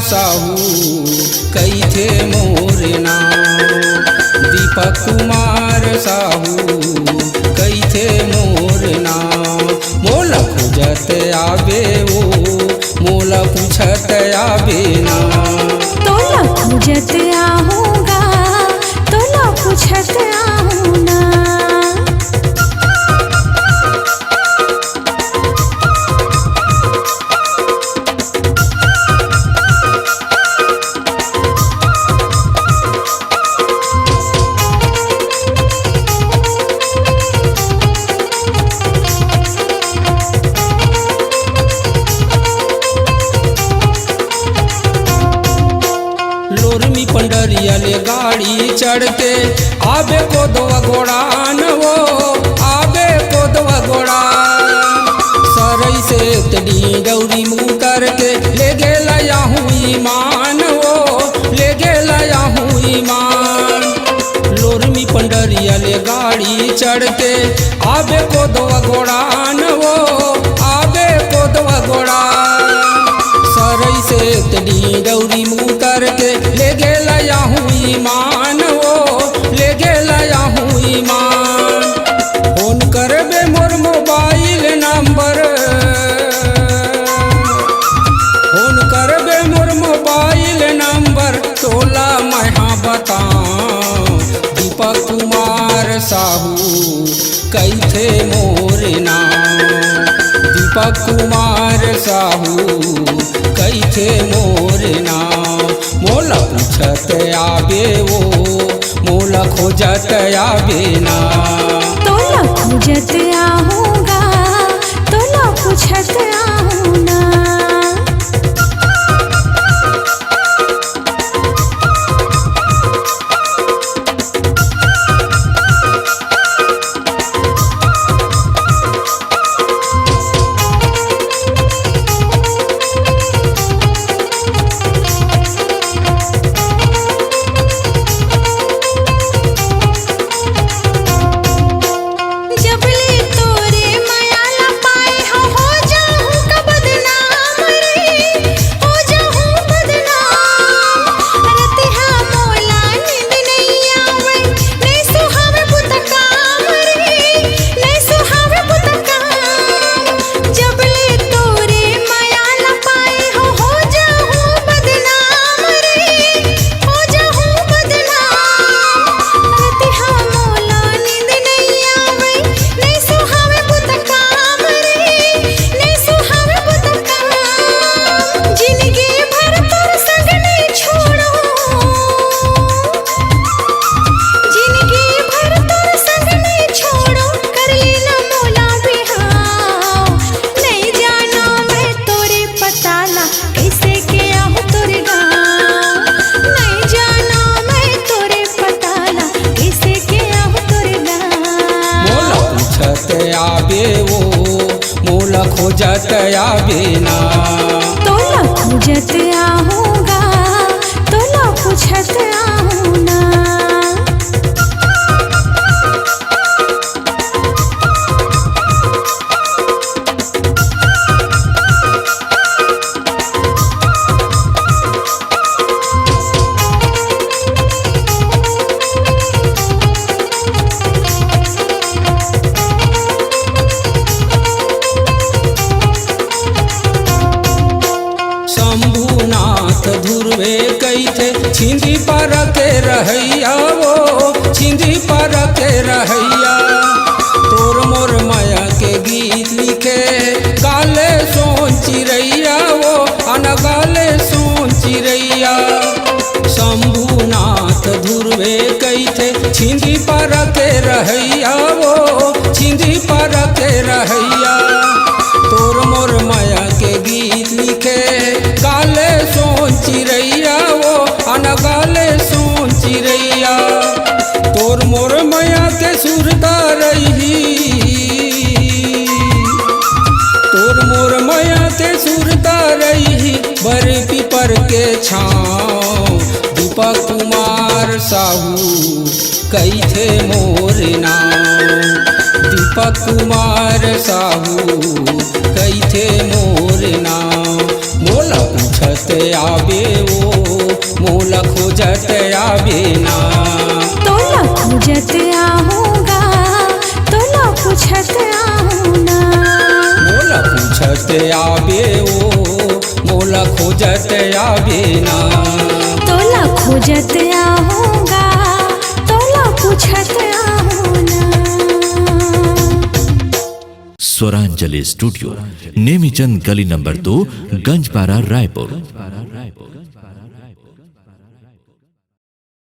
साहू कई थे मोर नाम। दीपक कुमार साहू कई थे मोर नाम। मोला पूजत आवे वो मोला पूछत आवे ना। तोला पूजत आहूँगा तोला पूछत आहूँ ना। लोरमी पंडरिया ले गाड़ी चढ़ के आबे को दो घोड़ा न वो आबे को दो घोड़ा। सरई से तड़ी डौरी मुँह करके ले गेला याहू ईमान वो ले गेला याहू ईमान। लोरमी पंडरिया ले गाड़ी चढ़ के आबे को दो घोड़ा न वो आबे को दो घोड़ा। सरई से तड़ी डौरी मुँह करके ले गेला याहू ईमान वो ले गेला याहू ईमान। फोन करबे मोर मोबाइल नंबर फोन करबे मोर मोबाइल नंबर तोला मैं बताऊं। दीपक कुमार साहू कई थे मोर नाम। दीपक कुमार साहू कई थे मोर नाम। मोला पूछत आवे वो मोला खोजत आवे ना। तोला पूजत आहूँगा तोला पूछत आहूँ ना। आवे वो मोला खोजत आवे ना। तोला पूजत आहूँगा तोला पूछत आहूँ ना। शंभुनाथ धुरवे कई थे छिंदी पर के रहैया वो छिंदी पर के रहैया। तोर मोर माया के गीत लिखे गाले सोन चिरैया वो अनगाले सोन चिरैया। शंभुनाथ धुरवे कई थे छिंदी पर के रहैया वो छिंदी पर के रहैया। तोर मोर माया के गीत लिखे गाले सोन चिरैया वो अनगाले सोन चिरैया। तोर मोर माया के सुरता रही तोर मोर माया के सुरता रही बर पीपर के छाँव। दीपक कुमार साहू कई थे मोर नाम। दीपक कुमार साहू कई थे मोर नाम। मोला पूछ पूछत आवे वो मोला खोजत आवे ना। तोला खोजत आहूँगा तोला पूछत आहूँ ना। मोला पूछत आवे वो मोला खोजत आवे ना। तोला खोजत आहूँगा तोला पूछत आहूँ ना। स्वरांजलि स्टूडियो, नेमीचंद गली नंबर 2, गंजपारा, रायपुर।